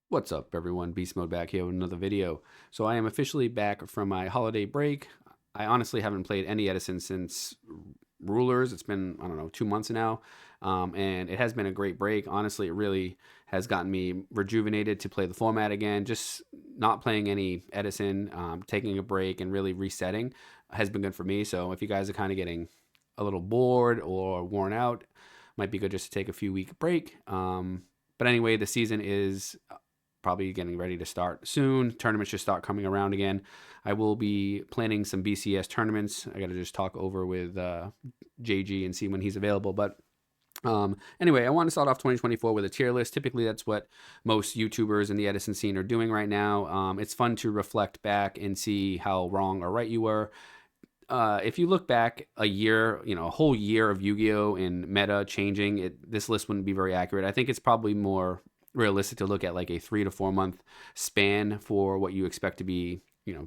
What's up, everyone? Beast Mode back here with another video. So I am officially back from my holiday break. I honestly haven't played any Edison since Rulers. It's been, I don't know, 2 months now. And it has been a great break. Honestly, it really has gotten me rejuvenated to play the format again. Just not playing any Edison, taking a break and really resetting has been good for me. So if you guys are kind of getting a little bored or worn out, might be good just to take a few week break. But anyway, the season is probably getting ready to start soon. Tournaments should start coming around again. I will be planning some BCS tournaments. I got to just talk over with JG and see when he's available. But anyway, I want to start off 2024 with a tier list. Typically, that's what most YouTubers in the Edison scene are doing right now. It's fun to reflect back and see how wrong or right you were. If you look back a year, a whole year of Yu-Gi-Oh! And meta changing, this list wouldn't be very accurate. I think it's probably more realistic to look at like a 3 to 4 month span for what you expect to be,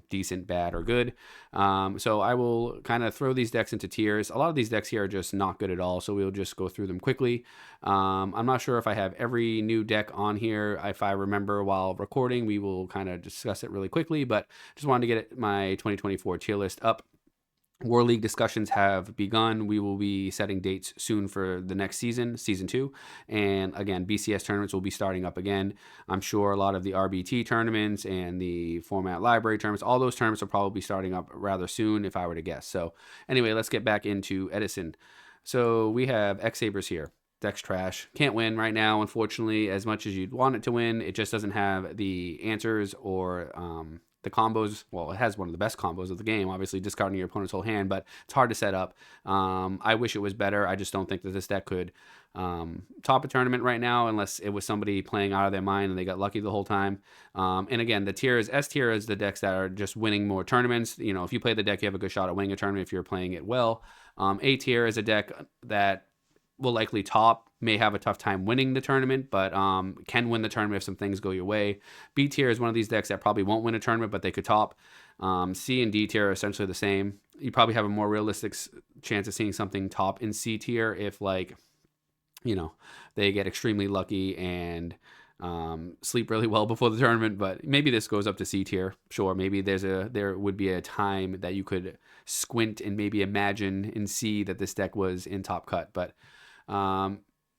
decent, bad, or good. So I will kind of throw these decks into tiers. A lot of these decks here are just not good at all, so we'll just go through them quickly. I'm not sure if I have every new deck on here. If I remember while recording, we will kind of discuss it really quickly, but just wanted to get my 2024 tier list up. War League discussions have begun. We will be setting dates soon for the next season, season 2. And again, BCS tournaments will be starting up again. I'm sure a lot of the RBT tournaments and the format library tournaments, all those tournaments will probably be starting up rather soon if I were to guess. So anyway, let's get back into Edison. So we have X-Sabers here. Deck's trash. Can't win right now, unfortunately, as much as you'd want it to win. It just doesn't have the answers or the combos. Well, it has one of the best combos of the game, obviously discarding your opponent's whole hand, but it's hard to set up. I wish it was better. I just don't think that this deck could top a tournament right now unless it was somebody playing out of their mind and they got lucky the whole time. And again, the tiers, S tier is the decks that are just winning more tournaments. If you play the deck, you have a good shot at winning a tournament if you're playing it well. A tier is a deck that will likely top, may have a tough time winning the tournament, but can win the tournament if some things go your way. B tier is one of these decks that probably won't win a tournament, but they could top. C and D tier are essentially the same. You probably have a more realistic chance of seeing something top in C tier if, they get extremely lucky and sleep really well before the tournament. But maybe this goes up to C tier. Sure, maybe there would be a time that you could squint and maybe imagine and see that this deck was in top cut, but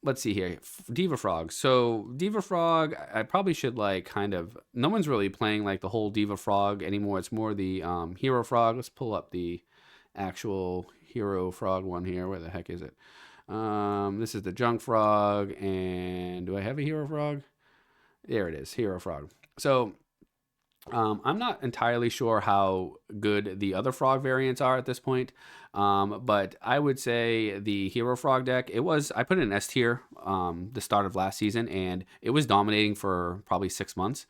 let's see here. Diva Frog. So Diva Frog, I probably should no one's really playing like the whole Diva Frog anymore. It's more the Hero Frog. Let's pull up the actual Hero Frog one here. Where the heck is it? This is the Junk Frog. And do I have a Hero Frog? There it is, Hero Frog. So I'm not entirely sure how good the other frog variants are at this point, but I would say the Hero Frog deck, I put it in S tier the start of last season, and it was dominating for probably 6 months.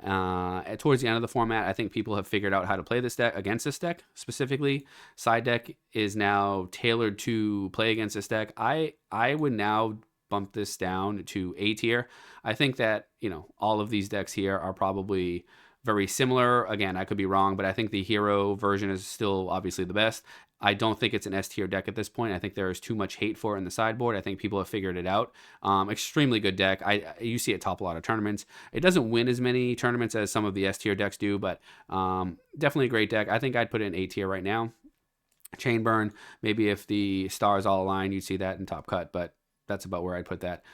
Towards the end of the format, I think people have figured out how to play this deck against this deck specifically. Side deck is now tailored to play against this deck. I would now bump this down to A tier. I think that, all of these decks here are probably very similar. Again, I could be wrong, but I think the Hero version is still obviously the best. I don't think it's an S tier deck at this point. I think there is too much hate for it in the sideboard. I think people have figured it out. Extremely good deck. You see it top a lot of tournaments. It doesn't win as many tournaments as some of the S tier decks do, but definitely a great deck. I think I'd put it in A tier right now. Chain Burn, maybe if the stars all align, you'd see that in top cut, but that's about where I'd put that.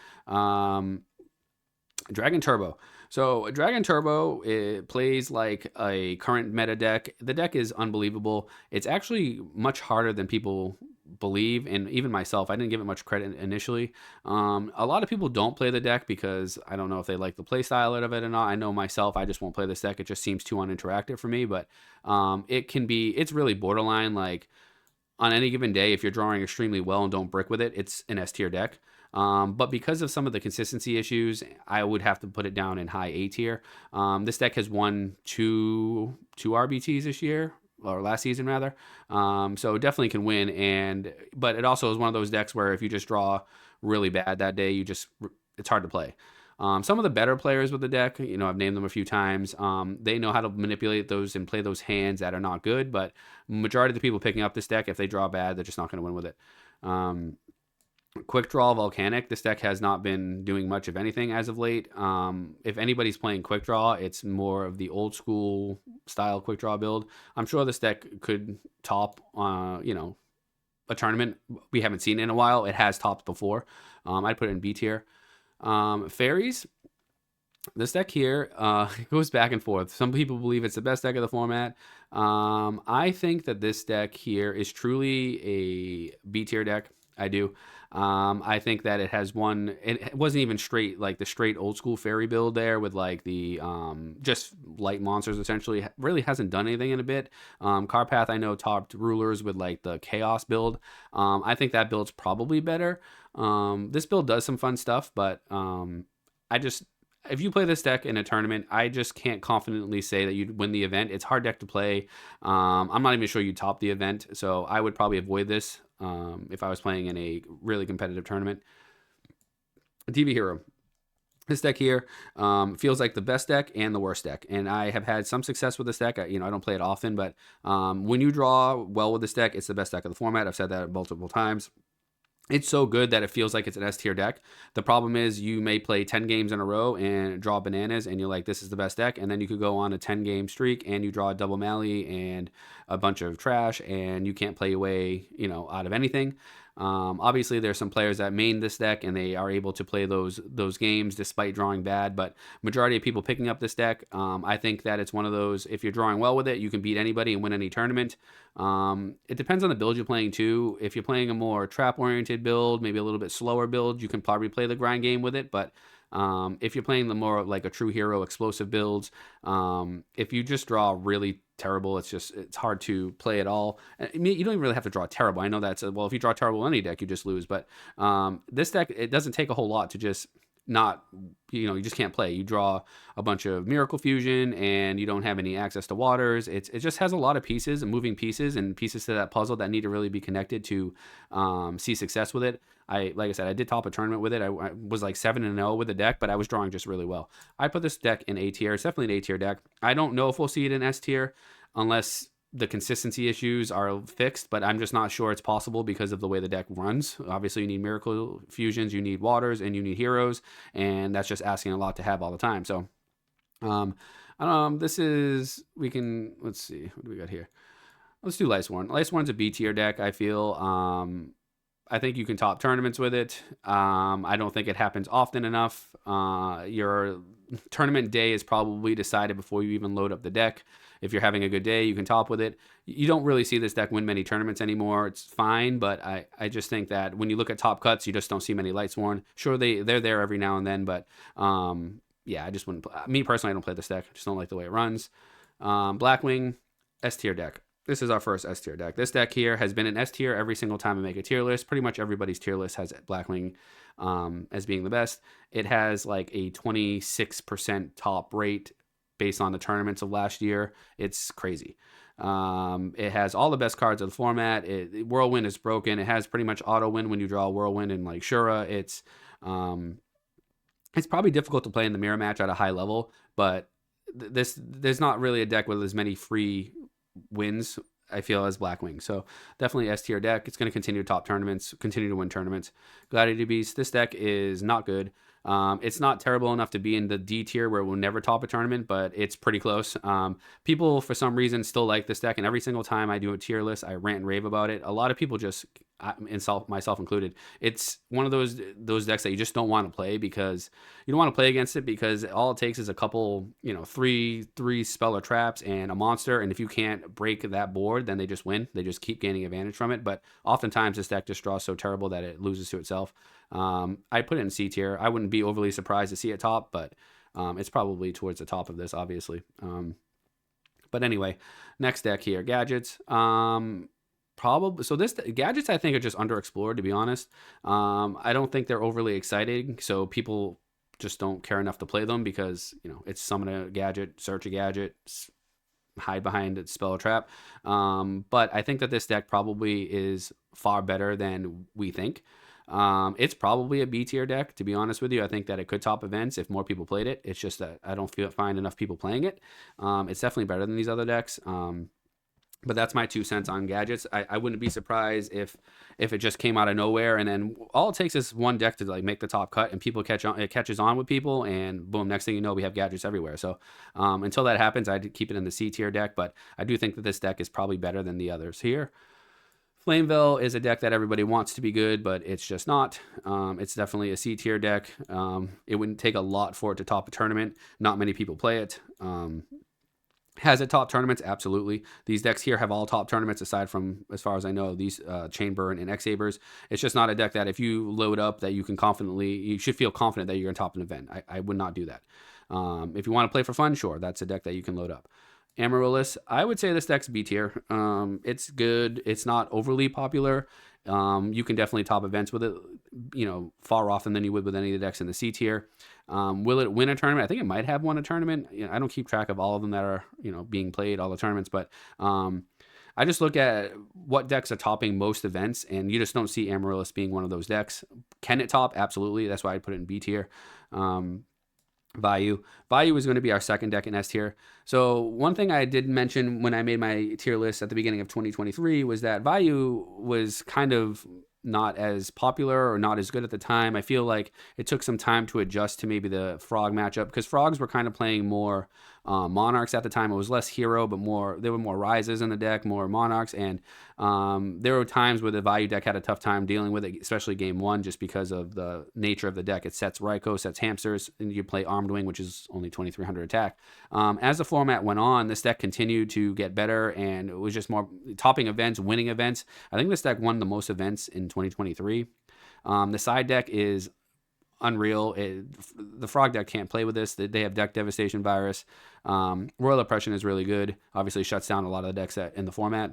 Dragon Turbo. So Dragon Turbo, it plays like a current meta deck. The deck is unbelievable. It's actually much harder than people believe, and even myself, I didn't give it much credit initially. A lot of people don't play the deck because I don't know if they like the play style of it or not. I know myself, I just won't play this deck. It just seems too uninteractive for me, but it's really borderline. Like on any given day, if you're drawing extremely well and don't brick with it, it's an S tier deck. But because of some of the consistency issues, I would have to put it down in high A tier. This deck has won two RBTs this year, or last season rather. So it definitely can win. But it also is one of those decks where if you just draw really bad that day, it's hard to play. Some of the better players with the deck, I've named them a few times. They know how to manipulate those and play those hands that are not good. But majority of the people picking up this deck, if they draw bad, they're just not going to win with it. Quick Draw Volcanic. This deck has not been doing much of anything as of late. If anybody's playing Quick Draw, it's more of the old school style Quick Draw build. I'm sure this deck could top, a tournament. We haven't seen it in a while. It has topped before. I'd put it in B tier. Fairies. This deck here goes back and forth. Some people believe it's the best deck of the format. I think that this deck here is truly a B tier deck. I do. I think that it has one. It wasn't even straight like the straight old school fairy build there with like the just light monsters. Essentially, really hasn't done anything in a bit. Carpath I know topped rulers with like the chaos build. I think that build's probably better. This build does some fun stuff, but I just if you play this deck in a tournament, I just can't confidently say that you'd win the event. It's a hard deck to play. I'm not even sure you top the event, so I would probably avoid this if I was playing in a really competitive tournament. Diva Hero. This deck here feels like the best deck and the worst deck, and I have had some success with this deck. I don't play it often, but when you draw well with this deck, it's the best deck of the format. I've said that multiple times. It's so good that it feels like it's an S tier deck. The problem is you may play 10 games in a row and draw bananas and you're like, this is the best deck. And then you could go on a 10 game streak and you draw a double Mally and a bunch of trash and you can't play your way, out of anything. Obviously, there's some players that main this deck and they are able to play those games despite drawing bad. But majority of people picking up this deck, I think that it's one of those. If you're drawing well with it, you can beat anybody and win any tournament. It depends on the build you're playing too. If you're playing a more trap-oriented build, maybe a little bit slower build, you can probably play the grind game with it. But if you're playing the more like a true hero explosive builds, if you just draw really terrible, it's hard to play at all. I mean, you don't even really have to draw terrible. I know that's well, if you draw terrible in any deck, you just lose. But this deck, it doesn't take a whole lot to just not, you just can't play. You draw a bunch of Miracle Fusion and you don't have any access to waters. It just has a lot of pieces and moving pieces and pieces to that puzzle that need to really be connected to see success with it. Like I said, I did top a tournament with it. I was like 7-0 with the deck, but I was drawing just really well. I put this deck in A tier. It's definitely an A tier deck. I don't know if we'll see it in S tier unless the consistency issues are fixed, but I'm just not sure it's possible because of the way the deck runs. Obviously, you need Miracle Fusions, you need Waters, and you need Heroes, and that's just asking a lot to have all the time. So, let's see, what do we got here? Let's do Lightsworn. Lightsworn's a B tier deck, I feel. I think you can top tournaments with it. I don't think it happens often enough. Your tournament day is probably decided before you even load up the deck. If you're having a good day, you can top with it. You don't really see this deck win many tournaments anymore. It's fine, but I just think that when you look at top cuts, you just don't see many Lightsworn. Sure, they're there every now and then, but yeah, I just wouldn't. Me personally, I don't play this deck. I just don't like the way it runs. Blackwing, S tier deck. This is our first S tier deck. This deck here has been an S tier every single time I make a tier list. Pretty much everybody's tier list has Blackwing as being the best. It has like a 26% top rate based on the tournaments of last year. It's crazy. It has all the best cards of the format. Whirlwind is broken. It has pretty much auto win when you draw a Whirlwind and like Shura. It's probably difficult to play in the mirror match at a high level, but there's not really a deck with as many free wins, I feel, as Blackwing. So definitely S tier deck. It's going to continue to top tournaments, continue to win tournaments. Gladiator Beast. This deck is not good. It's not terrible enough to be in the D tier where it will never top a tournament, but it's pretty close. People, for some reason, still like this deck, and every single time I do a tier list, I rant and rave about it. A lot of people just insult, myself included. It's one of those decks that you just don't want to play because you don't want to play against it because all it takes is a couple, three spell or traps and a monster, and if you can't break that board, then they just win. They just keep gaining advantage from it, but oftentimes this deck just draws so terrible that it loses to itself. I put it in C tier. I wouldn't be overly surprised to see it top, but it's probably towards the top of this, obviously. But anyway, next deck here, Gadgets. Probably so. This Gadgets I think are just underexplored, to be honest. I don't think they're overly exciting, so people just don't care enough to play them because it's summon a gadget, search a gadget, hide behind it, spell a trap. But I think that this deck probably is far better than we think. It's probably a B tier deck, to be honest with you. I think that it could top events if more people played it. It's just that I don't find enough people playing it. It's definitely better than these other decks. But that's my 2 cents on gadgets. I wouldn't be surprised if it just came out of nowhere, and then all it takes is one deck to like make the top cut, and people catch on. It catches on with people, and boom! Next thing you know, we have gadgets everywhere. So until that happens, I'd keep it in the C tier deck. But I do think that this deck is probably better than the others here. Flameville is a deck that everybody wants to be good, but it's just not. It's definitely a C tier deck. It wouldn't take a lot for it to top a tournament. Not many people play it. Has it top tournaments? Absolutely. These decks here have all top tournaments aside from, as far as I know, these Chain Burn and X-Sabers. It's just not a deck that if you load up that you should feel confident that you're going to top an event. I would not do that. If you want to play for fun, sure, that's a deck that you can load up. Amaryllis, I would say this deck's B tier. It's good. It's not overly popular. You can definitely top events with it, far often than you would with any of the decks in the C tier. Will it win a tournament? I think it might have won a tournament. I don't keep track of all of them that are, being played, all the tournaments, but I just look at what decks are topping most events, and you just don't see Amaryllis being one of those decks. Can it top? Absolutely. That's why I put it in B tier. Vayu is going to be our second deck in S tier. So one thing I did mention when I made my tier list at the beginning of 2023 was that Vayu was kind of not as popular or not as good at the time. I feel like it took some time to adjust to maybe the Frog matchup, because Frogs were kind of playing more Monarchs at the time. It was less Hero, but there were more Rises in the deck, more Monarchs, and there were times where the Vayu deck had a tough time dealing with it, especially game one, just because of the nature of the deck. It sets Raikou, sets Hamsters, and you play Armed Wing, which is only 2,300 attack. As the format went on, this deck continued to get better, and it was just more topping events, winning events. I think this deck won the most events in 2023. The side deck is unreal. The Frog deck can't play with this. They have Deck Devastation Virus. Royal Oppression is really good. Obviously shuts down a lot of the decks in the format.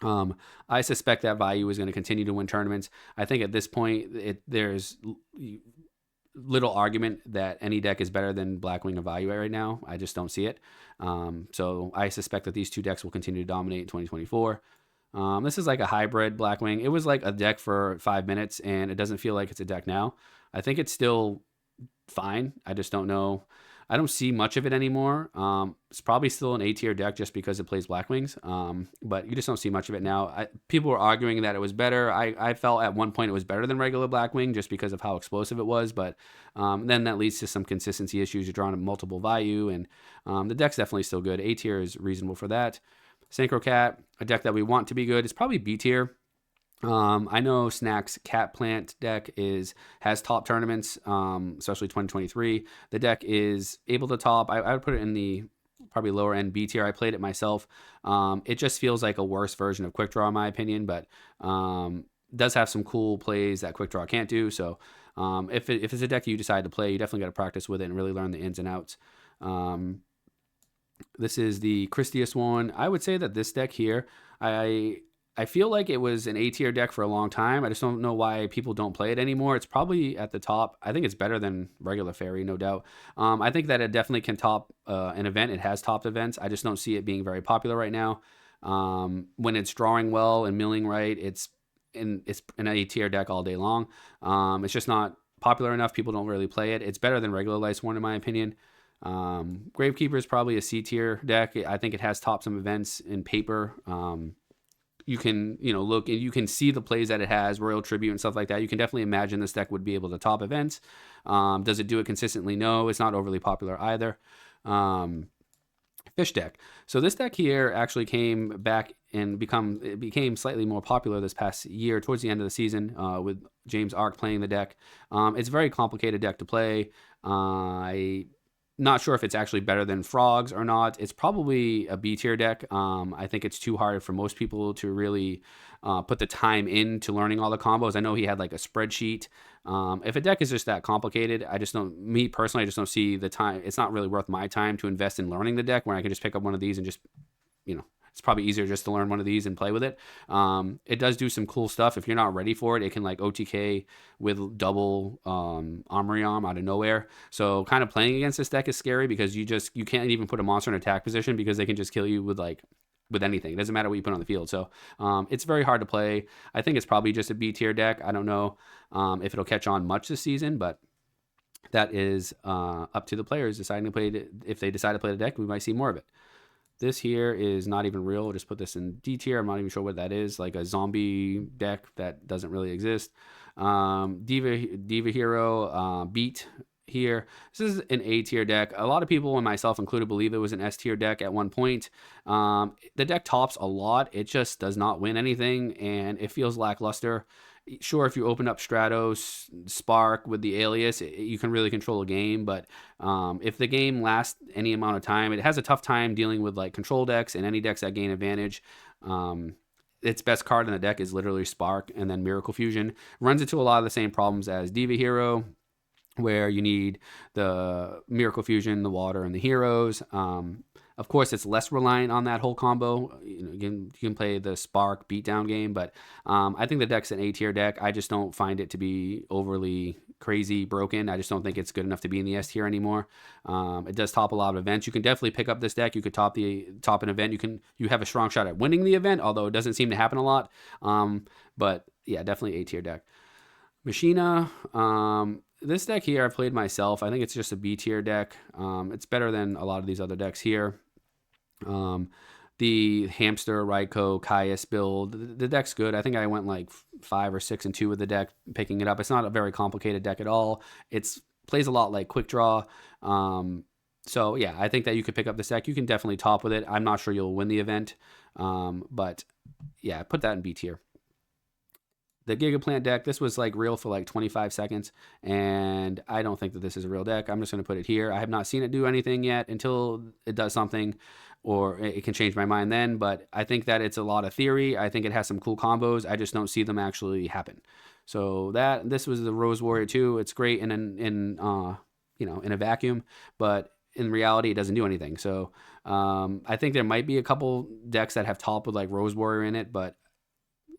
I suspect that Vayu is going to continue to win tournaments. I think at this point, there's little argument that any deck is better than Blackwing or Vayu right now. I just don't see it. So I suspect that these two decks will continue to dominate in 2024. This is like a hybrid Blackwing. It was like a deck for 5 minutes, and it doesn't feel like it's a deck now. I think it's still fine. I just don't know. I don't see much of it anymore. It's probably still an A tier deck just because it plays Blackwings, but you just don't see much of it now. People were arguing that it was better. I felt at one point it was better than regular Blackwing just because of how explosive it was, but then that leads to some consistency issues. You're drawing multiple Vayu, and the deck's definitely still good. A tier is reasonable for that. Synchro Cat, a deck that we want to be good, is probably B tier. I know Snack's Cat Plant deck has top tournaments, especially 2023. The deck is able to top. I would put it in the probably lower end B tier. I played it myself. It just feels like a worse version of Quick Draw in my opinion, but does have some cool plays that Quick Draw can't do. So if it's a deck you decide to play, you definitely got to practice with it and really learn the ins and outs. This is the Christius one. I would say that this deck here, I feel like it was an A tier deck for a long time. I just don't know why people don't play it anymore. It's probably at the top. I think it's better than regular Fairy, no doubt. I think that it definitely can top an event. It has topped events. I just don't see it being very popular right now. When it's drawing well and milling right, it's an A tier deck all day long. It's just not popular enough. People don't really play it. It's better than regular Lightsworn in my opinion. Gravekeeper is probably a C tier deck. I think it has topped some events in paper. You can, look and you can see the plays that it has, Royal Tribute and stuff like that. You can definitely imagine this deck would be able to top events. Does it do it consistently? No, it's not overly popular either. Fish deck. So this deck here actually came back and became slightly more popular this past year towards the end of the season with James Ark playing the deck. It's a very complicated deck to play. Not sure if it's actually better than Frogs or not. It's probably a B tier deck. I think it's too hard for most people to really put the time into learning all the combos. I know he had like a spreadsheet. If a deck is just that complicated, me personally, I just don't see the time. It's not really worth my time to invest in learning the deck when I can just pick up one of these and just, it's probably easier just to learn one of these and play with it. It does do some cool stuff. If you're not ready for it, it can like OTK with double Armory Arm out of nowhere. So kind of playing against this deck is scary because you can't even put a monster in attack position because they can just kill you with anything. It doesn't matter what you put on the field. So it's very hard to play. I think it's probably just a B tier deck. I don't know if it'll catch on much this season, but that is up to the players deciding to play it. If they decide to play the deck, we might see more of it. This here is not even real. We'll just put this in D tier. I'm not even sure what that is. Like a zombie deck that doesn't really exist. Diva Hero Beat here. This is an A tier deck. A lot of people, and myself included, believe it was an S tier deck at one point. The deck tops a lot. It just does not win anything, and it feels lackluster. Sure, if you open up Stratos, Spark with the alias, you can really control a game. But if the game lasts any amount of time, it has a tough time dealing with like control decks and any decks that gain advantage. Its best card in the deck is literally Spark, and then Miracle Fusion runs into a lot of the same problems as Diva Hero, where you need the Miracle Fusion, the water, and the heroes. Of course, it's less reliant on that whole combo. You can play the Spark beatdown game, but I think the deck's an A tier deck. I just don't find it to be overly crazy broken. I just don't think it's good enough to be in the S tier anymore. It does top a lot of events. You can definitely pick up this deck. You could top an event. You have a strong shot at winning the event, although it doesn't seem to happen a lot. But yeah, definitely A tier deck. Machina. This deck here I've played myself. I think it's just a B tier deck. It's better than a lot of these other decks here. The Hamster, Raikou, Caius build, the deck's good. I think I went like 5 or 6 and 2 with the deck, picking it up. It's not a very complicated deck at all. It's plays a lot like Quick Draw. So yeah, I think that you could pick up this deck. You can definitely top with it. I'm not sure you'll win the event, but yeah, put that in B tier. The Gigaplant deck, this was like real for like 25 seconds, and I don't think that this is a real deck. I'm just going to put it here. I have not seen it do anything yet until it does something, or it can change my mind then, but I think that it's a lot of theory. I think it has some cool combos. I just don't see them actually happen. So this was the Rose Warrior 2. It's great in a vacuum, but in reality, it doesn't do anything. So I think there might be a couple decks that have top with like Rose Warrior in it, but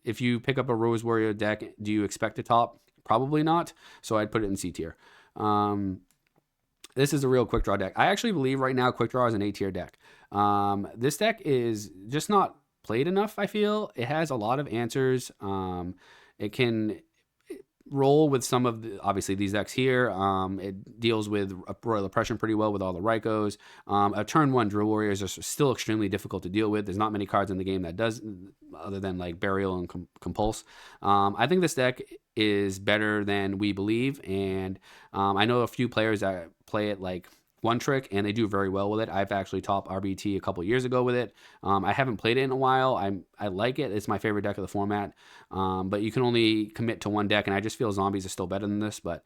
if you pick up a Rose Warrior deck, do you expect a top? Probably not. So I'd put it in C tier. This is a real Quick Draw deck. I actually believe right now Quick Draw is an A tier deck. This deck is just not played enough, I feel. It has a lot of answers. It can roll with some of obviously these decks here. It deals with Royal Oppression pretty well with all the Raikous. A turn 1 Drill Warriors are still extremely difficult to deal with. There's not many cards in the game that does, other than like Burial and Compulse. I think this deck is better than we believe, and I know a few players that play it like one trick, and they do very well with it. I've actually topped RBT a couple years ago with it. I haven't played it in a while. I like it. It's my favorite deck of the format. But you can only commit to one deck, and I just feel zombies are still better than this. But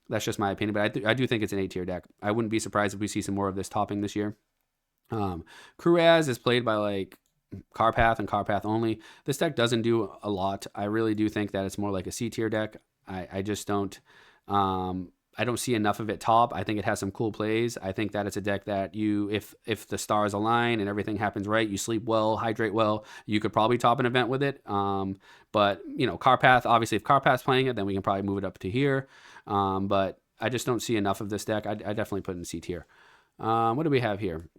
that's just my opinion. But I do think it's an A tier deck. I wouldn't be surprised if we see some more of this topping this year. Kruaz is played by like Carpath and Carpath only. This deck doesn't do a lot. I really do think that it's more like a C tier deck. I just don't. I don't see enough of it top. I think it has some cool plays. I think that it's a deck that if the stars align and everything happens right, you sleep well, hydrate well, you could probably top an event with it. But Carpath, obviously if Carpath's playing it, then we can probably move it up to here. But I just don't see enough of this deck. I definitely put it in C tier. What do we have here?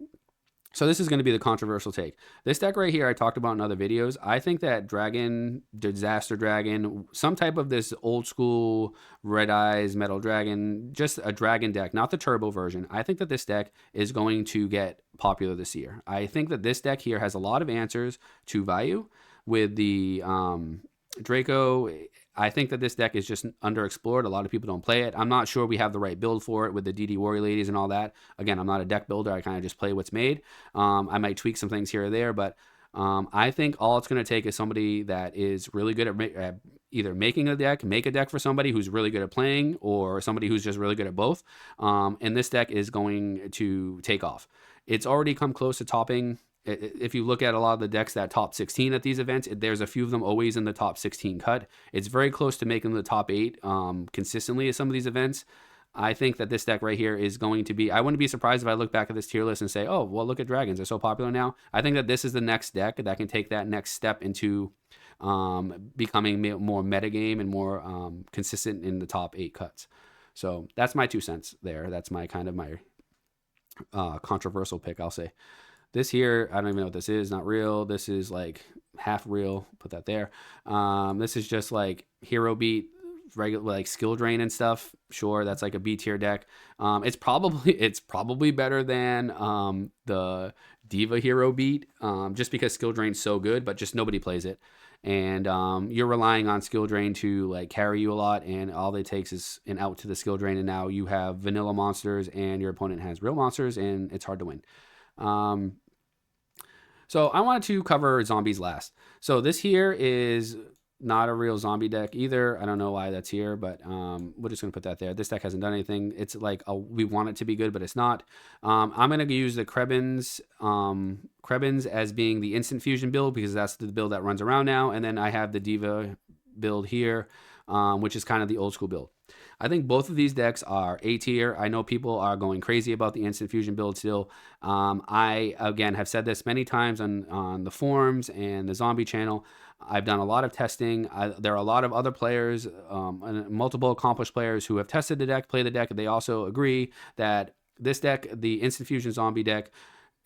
So this is going to be the controversial take. This deck right here I talked about in other videos. I think that Dragon, Disaster Dragon, some type of this old school Red Eyes, Metal Dragon, just a dragon deck, not the turbo version. I think that this deck is going to get popular this year. I think that this deck here has a lot of answers to value with the Draco. I think that this deck is just underexplored. A lot of people don't play it. I'm not sure we have the right build for it with the DD Warrior Ladies and all that. Again, I'm not a deck builder. I kind of just play what's made. I might tweak some things here or there, but I think all it's going to take is somebody that is really good at either making a deck, make a deck for somebody who's really good at playing, or somebody who's just really good at both. And this deck is going to take off. It's already come close to topping. If you look at a lot of the decks that top 16 at these events, there's a few of them always in the top 16 cut. It's very close to making the top 8 consistently at some of these events. I think that this deck right here is going to be, I wouldn't be surprised if I look back at this tier list and say, oh, well, look at Dragons. They're so popular now. I think that this is the next deck that can take that next step into becoming more metagame and more consistent in the top 8 cuts. So that's my 2 cents there. That's my kind of my controversial pick, I'll say. This here, I don't even know what this is. Not real. This is like half real. Put that there. This is just like hero beat, regular like skill drain and stuff. Sure, that's like a B tier deck. It's probably better than the Diva Hero beat, just because skill drain's so good, but just nobody plays it. And you're relying on skill drain to like carry you a lot, and all it takes is an out to the skill drain, and now you have vanilla monsters and your opponent has real monsters, and it's hard to win. So I wanted to cover zombies last. So this here is not a real zombie deck either. I don't know why that's here, but we're just going to put that there. This deck hasn't done anything. It's like we want it to be good, but it's not. I'm going to use the Krebins as being the instant fusion build, because that's the build that runs around now. And then I have the Diva build here, which is kind of the old school build. I think both of these decks are A tier. I know people are going crazy about the instant fusion build still. I, again, have said this many times on the forums and the zombie channel. I've done a lot of testing. There are a lot of other players, multiple accomplished players who have tested the deck, played the deck, and they also agree that this deck, the instant fusion zombie deck,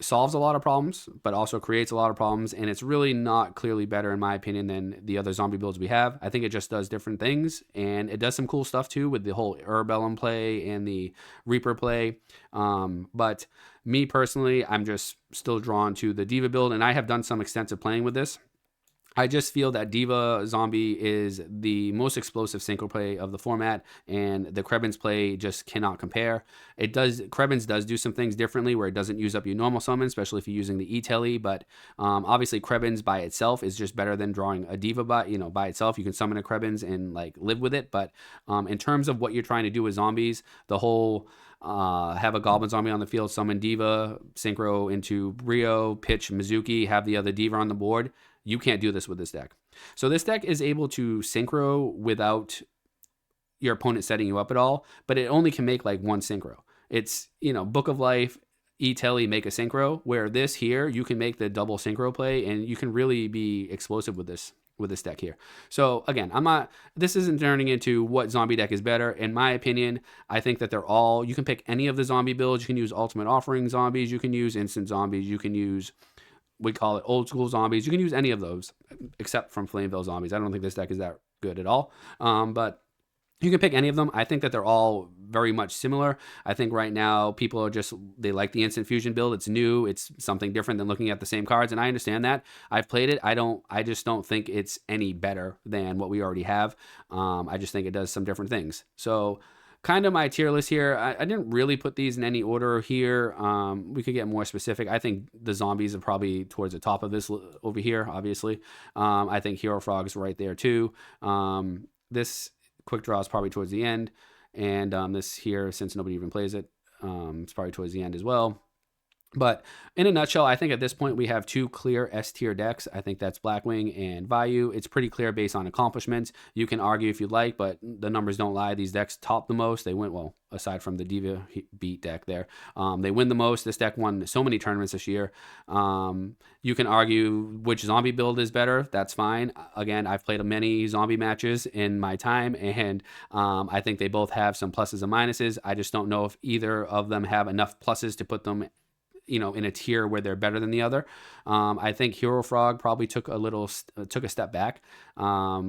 solves a lot of problems, but also creates a lot of problems, and it's really not clearly better, in my opinion, than the other zombie builds we have. I think it just does different things, and it does some cool stuff too with the whole Urbellum play and the Reaper play. But me personally, I'm just still drawn to the Diva build, and I have done some extensive playing with this. I just feel that Diva Zombie is the most explosive synchro play of the format, and the Krebins play just cannot compare. Krebins does do some things differently where it doesn't use up your normal summon, especially if you're using the E-Telly, but obviously Krebins by itself is just better than drawing a Diva by itself. You can summon a Krebins and like live with it, but in terms of what you're trying to do with zombies, the whole have a Goblin Zombie on the field, summon Diva, synchro into Brio, pitch Mizuki, have the other Diva on the board. You can't do this with this deck. So this deck is able to synchro without your opponent setting you up at all, but it only can make like one synchro. It's, Book of Life, E-Telly, make a synchro, where this here, you can make the double synchro play, and you can really be explosive with this deck here. So again, this isn't turning into what zombie deck is better. In my opinion, I think that you can pick any of the zombie builds. You can use Ultimate Offering zombies, you can use instant zombies, you can use, we call it old school zombies. You can use any of those except from Flameville zombies. I don't think this deck is that good at all. But you can pick any of them. I think that they're all very much similar. I think right now people they like the instant fusion build. It's new. It's something different than looking at the same cards. And I understand that. I've played it. I just don't think it's any better than what we already have. I just think it does some different things. So kind of my tier list here. I didn't really put these in any order here. We could get more specific. I think the zombies are probably towards the top of this over here, obviously. I think Hero Frog's right there too. This Quick Draw is probably towards the end. And this here, since nobody even plays it, it's probably towards the end as well. But in a nutshell, I think at this point we have two clear S-tier decks. I think that's Blackwing and Vayu. It's pretty clear based on accomplishments. You can argue if you'd like, but the numbers don't lie. These decks top the most. They win, well, aside from the Diva beat deck there. They win the most. This deck won so many tournaments this year. You can argue which zombie build is better. That's fine. Again, I've played many zombie matches in my time, and I think they both have some pluses and minuses. I just don't know if either of them have enough pluses to put them in a tier where they're better than the other. I think Hero Frog probably took a step back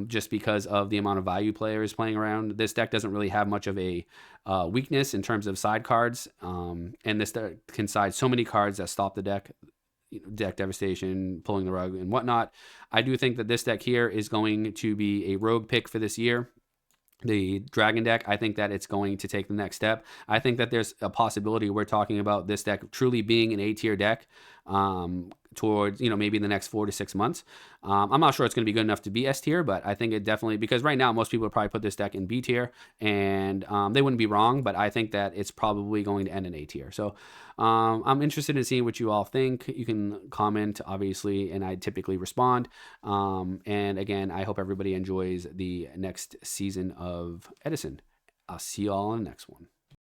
just because of the amount of value players playing around. This deck doesn't really have much of a weakness in terms of side cards, and this deck can side so many cards that stop the deck. Deck devastation, pulling the rug, and whatnot. I do think that this deck here is going to be a rogue pick for this year. The Dragon deck, I think that it's going to take the next step. I think that there's a possibility we're talking about this deck truly being an A-tier deck towards, maybe in the next 4 to 6 months. I'm not sure it's going to be good enough to be S-tier, but I think it definitely, because right now most people would probably put this deck in B-tier, and they wouldn't be wrong, but I think that it's probably going to end in A-tier. So I'm interested in seeing what you all think. You can comment, obviously, and I typically respond. And again, I hope everybody enjoys the next season of Edison. I'll see you all in the next one.